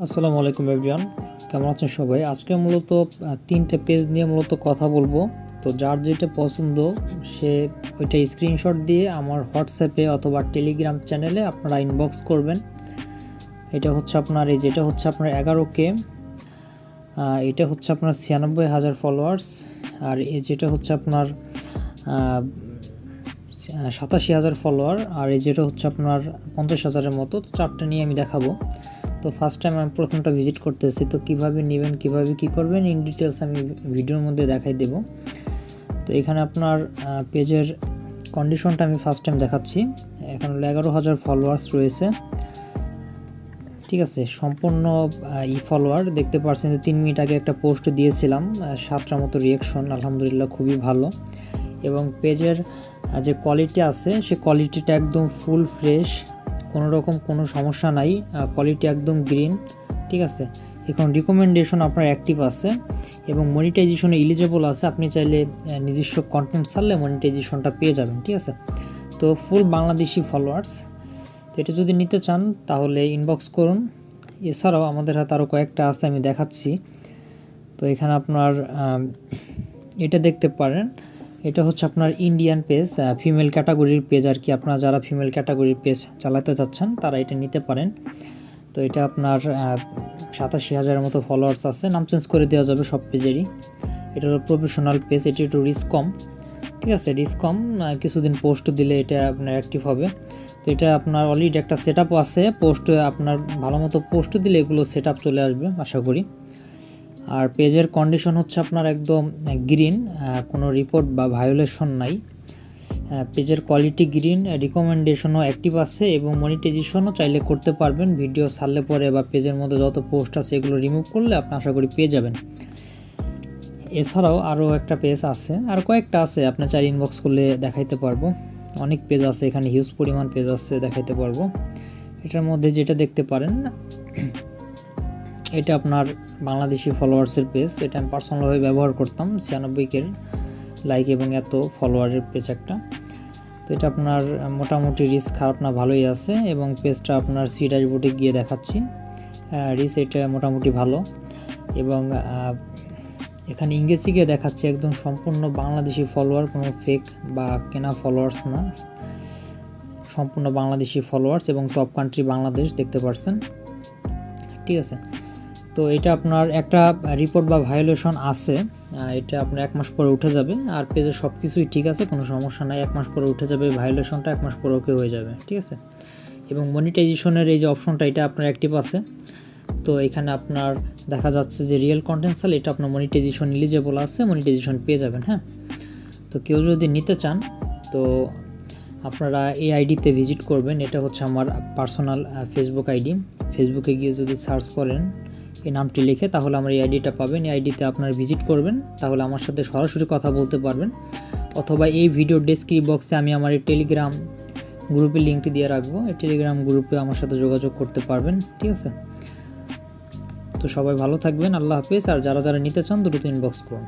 আসসালামু আলাইকুম এভরিওয়ান, কেমন আছেন সবাই? আজকে মূলত তিনটে পেজ নিয়ে মূলত কথা বলবো। তো যার যেটা পছন্দ সে ওইটা স্ক্রিনশট দিয়ে আমার হোয়াটসঅ্যাপে অথবা টেলিগ্রাম চ্যানেলে আপনারা ইনবক্স করবেন। এটা হচ্ছে আপনার যেটা হচ্ছে আপনার 11K, এটা হচ্ছে আপনার 96,000 ফলোয়ার্স, আর যেটা হচ্ছে আপনার 87,000 ফলোয়ার, আর যেটা হচ্ছে আপনার 50,000-এর মতো। তো চারটে নিয়ে আমি দেখাবো। তো ফার্স্ট টাইম আমি প্রথমটা ভিজিট করতেছি, তো কিভাবে নেবেন, কিভাবে কি করবেন ইন ডিটেলস আমি ভিডিওর মধ্যে দেখাই দেব। তো এখানে আপনার পেজের কন্ডিশনটা আমি ফার্স্ট টাইম দেখাচ্ছি। এখানে 11,000 ফলোয়ার্স রয়েছে, ঠিক আছে। সম্পূর্ণ ফলোয়ার দেখতে পাচ্ছেন যে 3 মিনিট আগে একটা পোস্ট দিয়েছিলাম, 7টার মতো রিয়াকশন, আলহামদুলিল্লাহ খুবই ভালো। এবং পেজের যে কোয়ালিটি আছে সে কোয়ালিটিটা একদম ফুল ফ্রেশ, কোনো রকম কোনো সমস্যা নাই, কোয়ালিটি একদম গ্রিন, ঠিক আছে। এখন রিকমেন্ডেশন আপনার অ্যাক্টিভ আছে এবং মনিটাইজেশনে এলিজেবল আছে। আপনি চাইলে নিজস্ব কন্টেন্ট ছাড়লে মনিটাইজেশনটা পেয়ে যাবেন, ঠিক আছে। তো ফুল বাংলাদেশি ফলোয়ার্স। তো এটা যদি নিতে চান তাহলে ইনবক্স করুন। এছাড়াও আমাদের হাতে আরও কয়েকটা আছে, আমি দেখাচ্ছি। তো এখানে আপনার এটা দেখতে পারেন, এটা হচ্ছে আপনার ইন্ডিয়ান পেজ, ফিমেল ক্যাটাগরির পেজ আর কি। আপনারা যারা ফিমেল ক্যাটাগরির পেজ চালাতে চাচ্ছেন তারা এটা নিতে পারেন। তো এটা আপনার 87,000-এর মতো ফলোয়ার্স আছে, নাম চেঞ্জ করে দেওয়া যাবে সব পেজেরই। এটা হলো প্রফেশনাল পেজ, এটি একটু রিস্ক কম, ঠিক আছে। রিস্ক কম, কিছুদিন পোস্ট দিলে এটা আপনার অ্যাক্টিভ হবে। তো এটা আপনার অলরেডি একটা সেট আপও আছে, পোস্ট আপনার ভালো মতো পোস্ট দিলে এগুলো সেট আপ চলে আসবে আশা করি। আর পেজের কন্ডিশন হচ্ছে আপনার একদম গ্রিন, কোনো রিপোর্ট বা ভায়োলেশন নাই। পেজের কোয়ালিটি গ্রিন, রিকমেন্ডেশনও অ্যাক্টিভ আছে এবং মনিটাইজেশনও চাইলে করতে পারবেন। ভিডিও ছাড়লে পরে বা পেজের মধ্যে যত পোস্ট আছে এগুলো রিমুভ করলে আপনি আশা করি পেয়ে যাবেন। এছাড়াও আরও একটা পেজ আছে, আর কয়েকটা আছে, আপনি চাইলে ইনবক্স করলে দেখাইতে পারবো। অনেক পেজ আছে এখানে, হিউজ পরিমাণ পেজ আছে, দেখাইতে পারবো। এটার মধ্যে যেটা দেখতে পারেন এটা আপনার বাংলাদেশি ফলোয়ার্সের পেজ। এটা আমি পার্সোনালভাবে ব্যবহার করতাম, 96K লাইক এবং এত ফলোয়ারের পেজ একটা। তো এটা আপনার মোটামুটি রিচ খারাপ না, ভালোই আছে। এবং পেজটা আপনার সি ড্যাশবোর্ডে গিয়ে দেখাচ্ছি, রিচ এটা মোটামুটি ভালো। এবং এখানে ইংরেজি গিয়ে দেখাচ্ছে একদম সম্পূর্ণ বাংলাদেশি ফলোয়ার, কোনো ফেক বা কেনা ফলোয়ার্স না, সম্পূর্ণ বাংলাদেশি ফলোয়ার্স এবং টপ কান্ট্রি বাংলাদেশ দেখতে পাচ্ছেন, ঠিক আছে। তো এটা আপনার একটা রিপোর্ট বা ভায়োলেশন আছে, এটা আপনার 1 মাস পরে উঠে যাবে। আর পেজে সব কিছুই ঠিক আছে, কোনো সমস্যা নাই, 1 মাস পরে উঠে যাবে ভায়োলেশনটা, 1 মাস পরে ওকে হয়ে যাবে, ঠিক আছে। এবং মনিটাইজেশনের এই যে অপশনটা এটা আপনার অ্যাক্টিভ আছে। তো এখানে আপনার দেখা যাচ্ছে যে রিয়েল কন্টেন্ট চাল, এটা আপনার মনিটাইজেশন এলিজেবল আছে, মনিটাইজেশন পেয়ে যাবেন। হ্যাঁ, তো কেউ যদি নিতে চান তো আপনারা এই আইডিতে ভিজিট করবেন। এটা হচ্ছে আমার পার্সোনাল ফেসবুক আইডি। ফেসবুকে গিয়ে যদি সার্চ করেন এই নামটি লিখে তাহলে আমার এই আইডিটা পাবেন। এই আইডিতে আপনারা ভিজিট করবেন, তাহলে আমার সাথে সরাসরি কথা বলতে পারবেন। অথবা এই ভিডিও ডেসক্রিপশন বক্সে আমি আমার এই টেলিগ্রাম গ্রুপের লিঙ্কটি দিয়ে রাখবো, এই টেলিগ্রাম গ্রুপে আমার সাথে যোগাযোগ করতে পারবেন, ঠিক আছে। তো সবাই ভালো থাকবেন, আল্লাহ হাফেজ। আর যারা যারা নিতে চান দ্রুত ইনবক্স করুন।